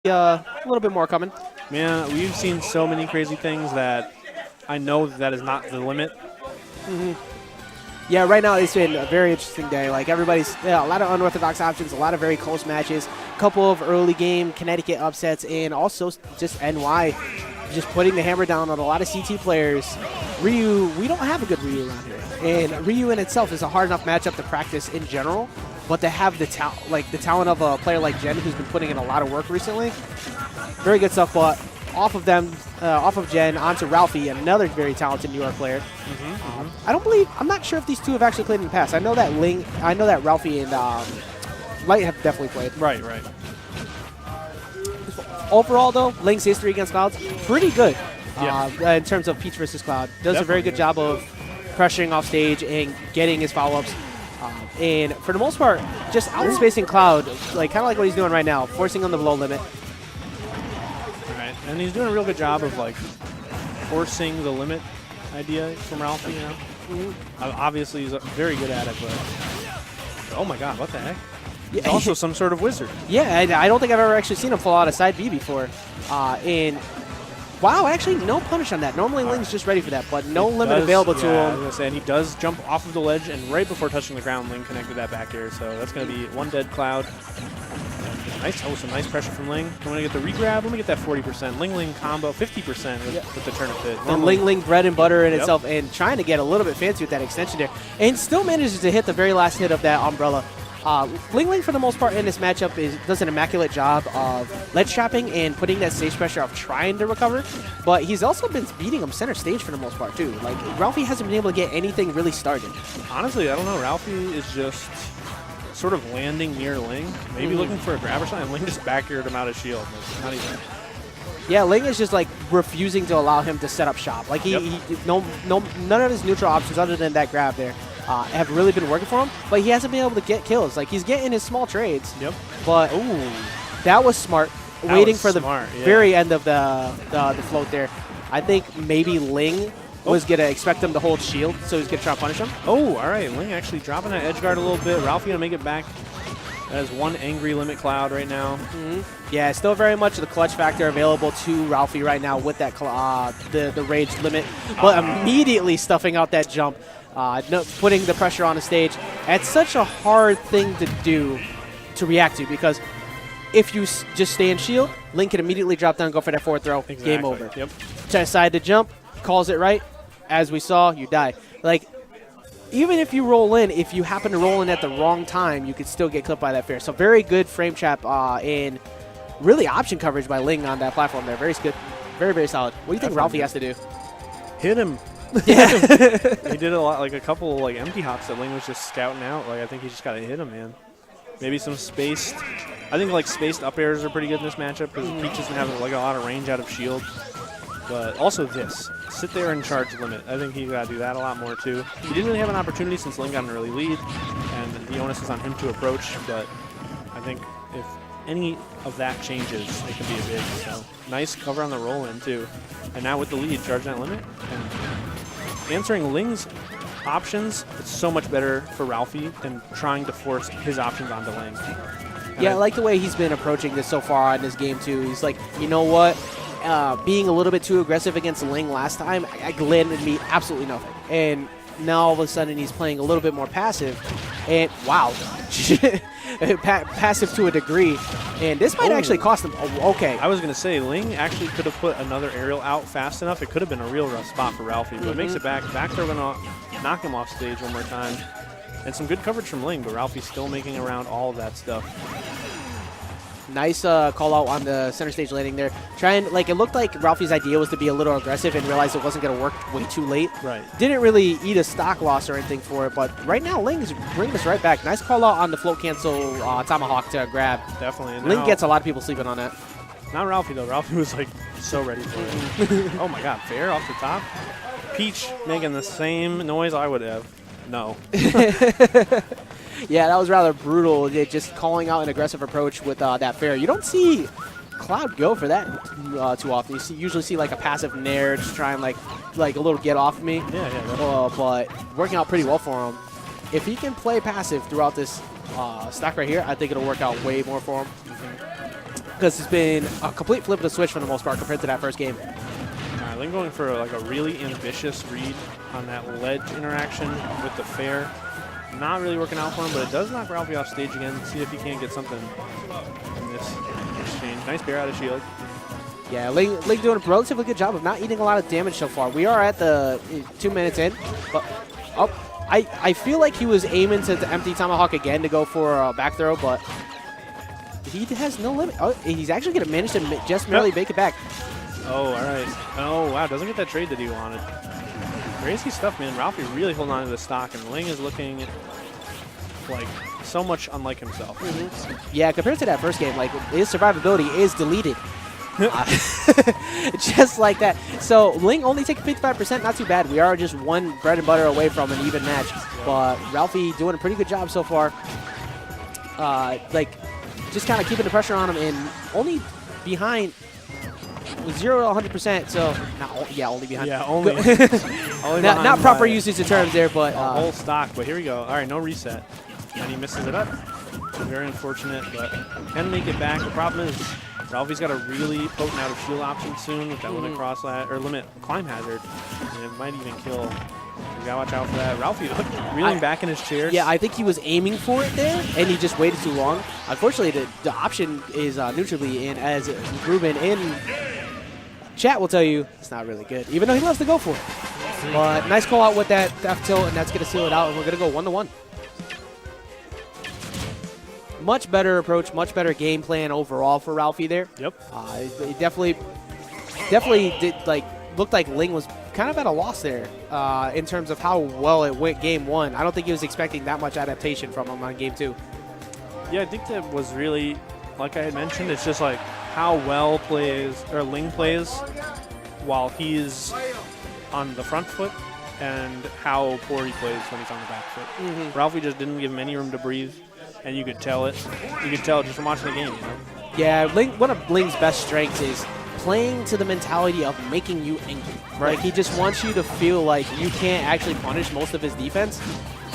A little bit more coming. Man, we've seen so many crazy things that I know that is not the limit. Yeah, right now it's been a very interesting day. Like everybody's, a lot of unorthodox options, a lot of very close matches, a couple of early game Connecticut upsets, and also just NY just putting the hammer down on a lot of CT players. Ryu, we don't have a good Ryu around here, and Ryu in itself is a hard enough matchup to practice in general. But to have the talent of a player like Jen, who's been putting in a lot of work recently, very good stuff. But off of them, off of Jen, onto Ralphie, another very talented New York player. I'm not sure if these two have actually played in the past. I know that Ralphie and Light have definitely played. Right. Overall, though, Ling's history against Clouds pretty good. Yeah. In terms of Peach versus Cloud, does a very good job of pressuring off stage and getting his follow-ups. And for the most part, just outspacing Cloud, like kind of like what he's doing right now, forcing on the low limit. Right, and he's doing a real good job of like forcing the limit idea from Ralphie. You know, obviously he's very good at it, but oh my God, what the heck? He's also some sort of wizard. Yeah, I don't think I've ever actually seen him fall out of side B before. And wow, actually no punish on that. Normally Ling's just ready for that, but no limit available to him. And he does jump off of the ledge, and right before touching the ground, Ling connected that back air. So that's going to be one dead Cloud. Some nice pressure from Ling. I'm going to get the regrab. Let me get that 40%. LingLing combo, 50% with the turnip hit. And LingLing bread and butter in itself, and trying to get a little bit fancy with that extension there. And still manages to hit the very last hit of that umbrella. LingLing, for the most part in this matchup, does an immaculate job of ledge trapping and putting that stage pressure of trying to recover. But he's also been beating him center stage for the most part, too. Like, Ralphie hasn't been able to get anything really started. Honestly, I don't know. Ralphie is just sort of landing near Ling, maybe looking for a grab or something. Ling just back-aired him out of shield. Like, not even. Yeah, Ling is just like refusing to allow him to set up shop. Like none of his neutral options other than that grab there have really been working for him. But he hasn't been able to get kills. Like he's getting his small trades. Yep. But that was smart. Waiting for the very end of the float there. I think maybe Ling was going to expect him to hold shield, so he's going to try to punish him. Oh, all right. Ling actually dropping that edge guard a little bit. Ralphie going to make it back. That is one angry limit Cloud right now. Yeah, still very much the clutch factor available to Ralphie right now with that the rage limit, but immediately stuffing out that jump, putting the pressure on the stage. It's such a hard thing to do, to react to, because if you just stay in shield, Ling can immediately drop down, go for that forward throw, Exactly. Game over. Yep. Decide to jump, calls it right. As we saw, you die. Like, even if you roll in, if you happen to roll in at the wrong time, you could still get clipped by that fair. So very good frame trap and really option coverage by Ling on that platform there. Very good. Very, very solid. What do you think Ralphie has to do? Hit him. Yeah. He did a couple like empty hops that Ling was just scouting out. Like I think he just got to hit him, man. Maybe some spaced. I think like spaced up airs are pretty good in this matchup because Peach doesn't have like a lot of range out of shield. But also this, sit there and charge limit. I think he got to do that a lot more too. He didn't really have an opportunity since Ling got an early lead, and the onus is on him to approach. But I think if any of that changes, it could be a big. So nice cover on the roll in too. And now with the lead, charge that limit. And answering Ling's options, it's so much better for Ralphie than trying to force his options onto Ling. Yeah, I like the way he's been approaching this so far in this game too. He's like, you know what? Being a little bit too aggressive against Ling last time, I landed me absolutely nothing. And now all of a sudden he's playing a little bit more passive. And wow, passive to a degree. And this might actually cost him. Oh, okay. I was going to say, Ling actually could have put another aerial out fast enough. It could have been a real rough spot for Ralphie, but makes it back. Back throw going to knock him off stage one more time. And some good coverage from Ling, but Ralphie's still making around all of that stuff. Nice call out on the center stage landing there. It looked like Ralphie's idea was to be a little aggressive and realized it wasn't going to work way too late. Right. Didn't really eat a stock loss or anything for it, but right now Ling is bringing this right back. Nice call out on the float cancel tomahawk to grab. Definitely. And Ling gets a lot of people sleeping on that. Not Ralphie, though. Ralphie was like so ready for it. Oh my God, fair off the top. Peach making the same noise I would have. No. Yeah, that was rather brutal. Just calling out an aggressive approach with that fair. You don't see Cloud go for that too often. You usually see like a passive nair, just try and like a little get off of me. Yeah. But working out pretty well for him. If he can play passive throughout this stock right here, I think it'll work out way more for him. because it's been a complete flip of the switch for the most part compared to that first game. Ling going for like a really ambitious read on that ledge interaction with the fair. Not really working out for him, but it does knock Ralphie off stage again. See if he can't get something in this exchange. Nice bear out of shield. Yeah, Ling doing a relatively good job of not eating a lot of damage so far. We are at the 2 minutes in, but I feel like he was aiming to the empty tomahawk again to go for a back throw, but he has no limit. Oh, he's actually going to manage to just barely make it back. Oh, all right. Oh, wow. Doesn't get that trade that he wanted. Crazy stuff, man. Ralphie really holding on to the stock, and Ling is looking like so much unlike himself. Yeah, compared to that first game, like his survivability is deleted. Just like that. So Ling only taking 55%, not too bad. We are just one bread and butter away from an even match. But Ralphie doing a pretty good job so far. Like, just kind of keeping the pressure on him and only behind 0 to 100%. So, only behind. Yeah, only. Only not proper usage of terms there, but. Whole stock, but here we go. All right, no reset. And he misses it up. Very unfortunate, but can make it back. The problem is Ralphie's got a really potent out of shield option soon with that limit cross or limit climb hazard. And it might even kill. You gotta watch out for that. Ralphie reeling back in his chair. Yeah, I think he was aiming for it there, and he just waited too long. Unfortunately, the option is neutrally in, as Ruben in chat will tell you it's not really good, even though he loves to go for it. But nice call out with that F tilt, and that's going to seal it out, and we're going to go 1-1. Much better approach, much better game plan overall for Ralphie there. Yep. He definitely did looked like Ling was kind of at a loss there in terms of how well it went game one. I don't think he was expecting that much adaptation from him on game two. Yeah, I think that was really, like I had mentioned, it's just like how well Ling plays while he's on the front foot and how poor he plays when he's on the back foot. Ralphie just didn't give him any room to breathe, and you could tell it. You could tell just from watching the game, you know? Yeah, one of Ling's best strengths is playing to the mentality of making you angry. Right. Like, he just wants you to feel like you can't actually punish most of his defense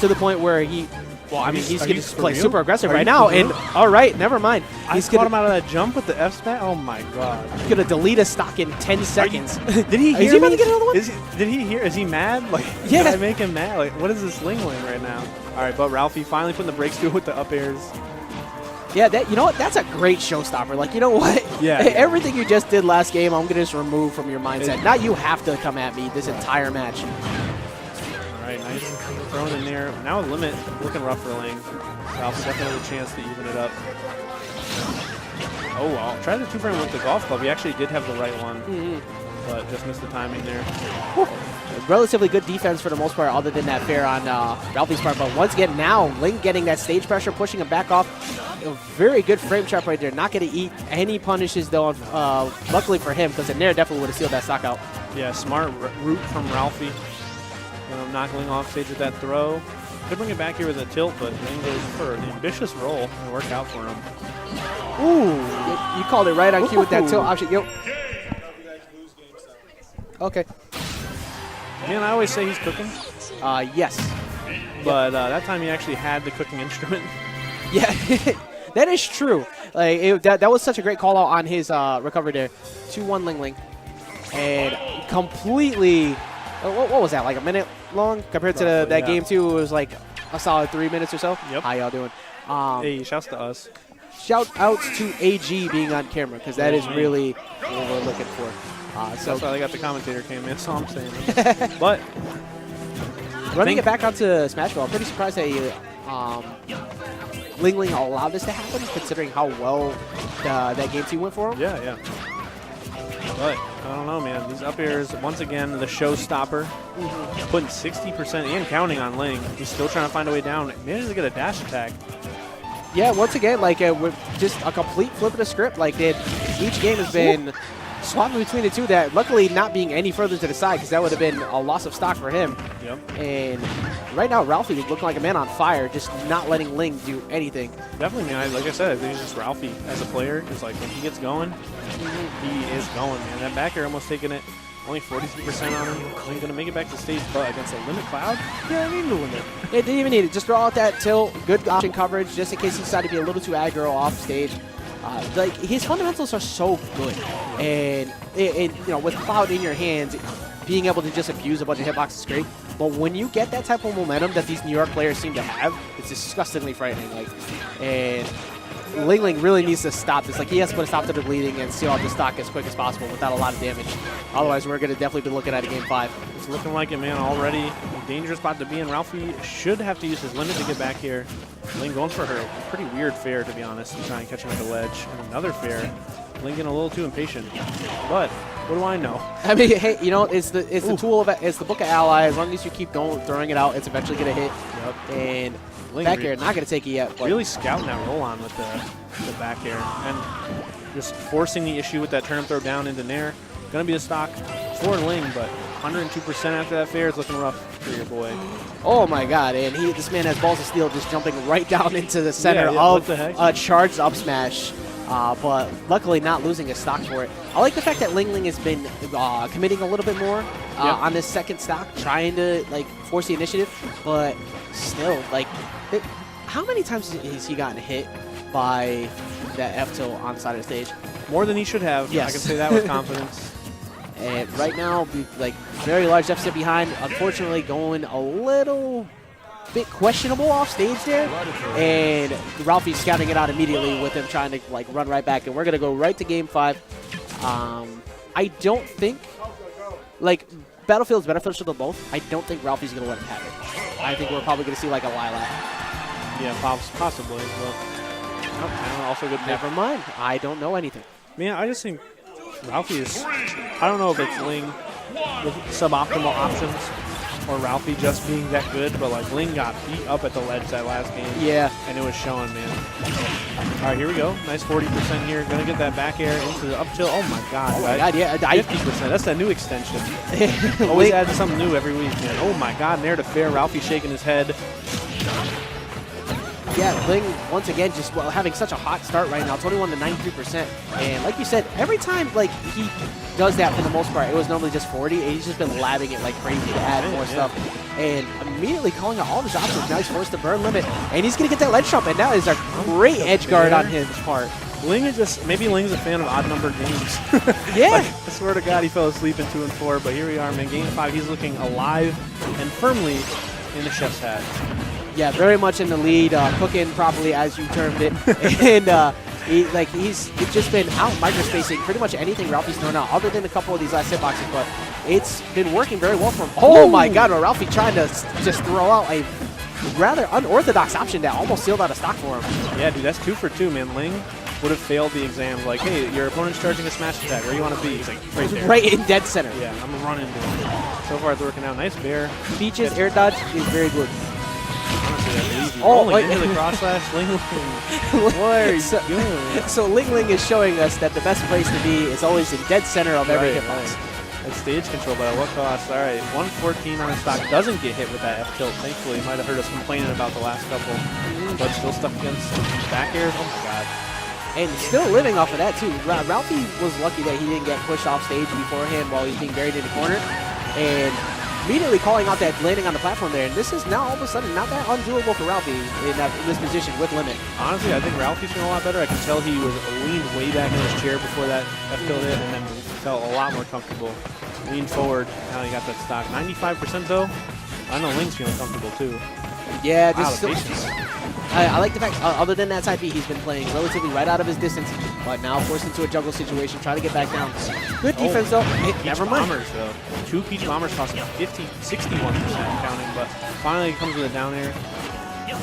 to the point where he's going to play super aggressive right now. And all right, never mind. He's caught him out of that jump with the F smash. Oh my god! He's gonna delete a stock in 10 seconds. Did he hear? Is he about to get another one? Did he hear? Is he mad? Like, yeah. Did I make him mad? Like, what is this LingLing right now? All right, but Ralphie finally putting the brakes through with the up airs. Yeah, you know what? That's a great showstopper. Like, you know what? Yeah. Everything you just did last game, I'm going to just remove from your mindset. Now you have to come at me this entire match. All right, nice thrown in there. Now a limit looking rough for Ling. Ralph definitely has a chance to even it up. Oh, well. Try the two-frame with the golf club. He actually did have the right one, but just missed the timing there. Whew. Relatively good defense for the most part, other than that fair on Ralphie's part. But once again, now Ling getting that stage pressure, pushing him back off. A very good frame trap right there. Not going to eat any punishes, though, luckily for him, because the Nair definitely would have sealed that stock out. Yeah, smart route from Ralphie. Knocking Ling off stage with that throw. Could bring it back here with a tilt, but Ling goes for an ambitious roll and work out for him. Ooh, you called it right on cue with that tilt option. Yo. Okay. Man, I always say he's cooking. Yes. But that time he actually had the cooking instrument. Yeah, that is true. Like that was such a great call out on his recovery there. 2-1 LingLing. And completely, what was that, like a minute long? Compared to that game two, it was like a solid 3 minutes or so. Yep. How y'all doing? Hey, shouts to us. Shout outs to AG being on camera, because that is really what we're looking for. So that's why I got the commentator came in, so I'm saying. But running it back onto Smash Ball, I'm pretty surprised that LingLing allowed this to happen, considering how well that game two went for him. Yeah, yeah. But I don't know, man. These up airs, once again, the showstopper, putting 60% and counting on Ling. He's still trying to find a way down. Manages to get a dash attack. Yeah, once again, like with just a complete flip of the script. Like each game has been swapping between the two. That luckily not being any further to the side, because that would have been a loss of stock for him. Yep. And right now, Ralphie is looking like a man on fire, just not letting Ling do anything. Definitely, man. Like I said, I think it's just Ralphie as a player. It's like when he gets going, he is going, man. That back air almost taking it. Only 43% on him. He's going to make it back to stage, but against a limit cloud, yeah, I need the limit. It didn't even need it. Just draw out that tilt. Good option coverage, just in case he decided to be a little too aggro off stage. Like his fundamentals are so good, and you know, with Cloud in your hands, being able to just abuse a bunch of hitboxes is great. But when you get that type of momentum that these New York players seem to have, it's disgustingly frightening. Like, and LingLing really needs to stop this. Like, he has to put a stop to the bleeding and seal out the stock as quick as possible without a lot of damage. Otherwise, we're going to definitely be looking at a game 5. It's looking like it, man, already. A dangerous spot to be in. Ralphie should have to use his limit to get back here. Ling going for her pretty weird fair, to be honest, to try and catch him at the ledge. And another fair. Ling getting a little too impatient. But what do I know? I mean, hey, you know, it's the tool of it's the book of ally. As long as you keep going, throwing it out, it's eventually going to hit. Yep. And back air, not going to take it yet. But really scouting that roll on with the back air and just forcing the issue with that turnip throw down into Nair. Going to be the stock for Ling, but 102% after that fair is looking rough for your boy. Oh my God! And this man has balls of steel, just jumping right down into the center of a charged up smash. But luckily not losing a stock for it. I like the fact that LingLing has been committing a little bit more on this second stock, trying to like force the initiative, but still, like, how many times has he gotten hit by that F tilt on the side of the stage? More than he should have. Yes. I can say that with confidence. And right now, like, very large deficit behind. Unfortunately, going a little bit questionable off stage there, and Ralphie's scouting it out immediately with him trying to like run right back, and we're gonna go right to game 5. I don't think, like, Battlefield's beneficial to both. I don't think Ralphie's gonna let him have it. I think we're probably gonna see like a Lilac. Yeah, possibly. But also good. Never mind. I don't know anything. Man, I just think Ralphie is. I don't know if it's Ling with suboptimal options, or Ralphie just being that good, but like Ling got beat up at the ledge that last game. Yeah. And it was showing, man. All right, here we go. Nice 40% here. Gonna get that back air into the up tilt. Oh my God. Oh my God, yeah. 50%. That's that new extension. Always add something new every week, man. Oh my God, Nair to fair. Ralphie shaking his head. Yeah, Ling, once again, just having such a hot start right now, 21 to 93%. And like you said, every time like he does that for the most part, it was normally just 40, and he's just been labbing it like crazy to add more stuff. And immediately calling out all of his options. Now he's forced to burn limit, and he's going to get that ledge jump, and that is a great edge guard on his part. Ling is just, maybe Ling's a fan of odd-numbered games. Yeah. Like, I swear to God, he fell asleep in 2 and 4, but here we are, man. Game 5, he's looking alive and firmly in the chef's hat. Yeah, very much in the lead, cooking properly as you termed it, and he's just been out microspacing pretty much anything Ralphie's thrown out, other than a couple of these last hitboxes. But it's been working very well for him. Oh my God, Ralphie trying to just throw out a rather unorthodox option that almost sealed out a stock for him. Yeah, dude, that's 2 for 2, man. Ling would have failed the exam. Like, hey, your opponent's charging a smash attack. Where do you want to be? He's like, right there. Right in dead center. Yeah, I'm going to run into him. So far, it's working out. Nice bear. Peach's air dodge is very good. Oh, into the cross slash, LingLing. What are you doing? So LingLing is showing us that the best place to be is always in dead center of every hitbox. That's stage control, but at what cost? All right, 114 on the stock. Doesn't get hit with that F tilt. Thankfully, you might have heard us complaining about the last couple, but still stuck against back airs. Oh my God. And still living off of that too. Ralphie was lucky that he didn't get pushed off stage beforehand while he's being buried in the corner, and immediately calling out that landing on the platform there, and this is now all of a sudden not that undoable for Ralphie in this position with limit. Honestly, I think Ralphie's feeling a lot better. I can tell he was leaned way back in his chair before that F-tilt hit, and then felt a lot more comfortable. Leaned forward, now he got that stock. 95% though, I know Ling's feeling comfortable too. Yeah, just I like the fact, other than that side B, he's been playing relatively right out of his distance, but now forced into a juggle situation, trying to get back down. Good defense though. Never mind. Bombers though. 2 Peach Bombers costing 61% counting, but finally it comes with a down air.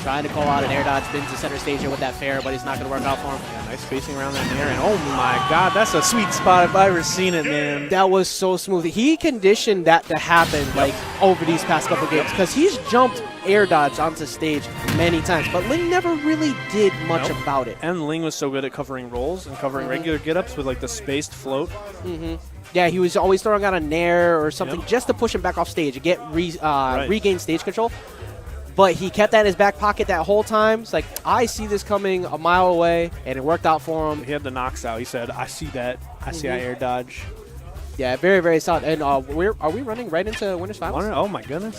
Trying to call out an air dodge, spins to center stage here with that fair, but it's not going to work out for him. Yeah, nice spacing around that air, and oh my God, that's a sweet spot if I've ever seen it, man. That was so smooth. He conditioned that to happen like over these past couple games, because he's jumped air dodge onto stage many times, but Ling never really did much about it. And Ling was so good at covering rolls and covering regular get-ups with like the spaced float. Yeah, he was always throwing out a nair or something just to push him back off stage and get regain stage control. But he kept that in his back pocket that whole time. It's like, I see this coming a mile away, and it worked out for him. He had the knocks out. He said, I see that. I see that air dodge. Yeah, very, very solid. And are we running right into Winners Finals? Oh, my goodness.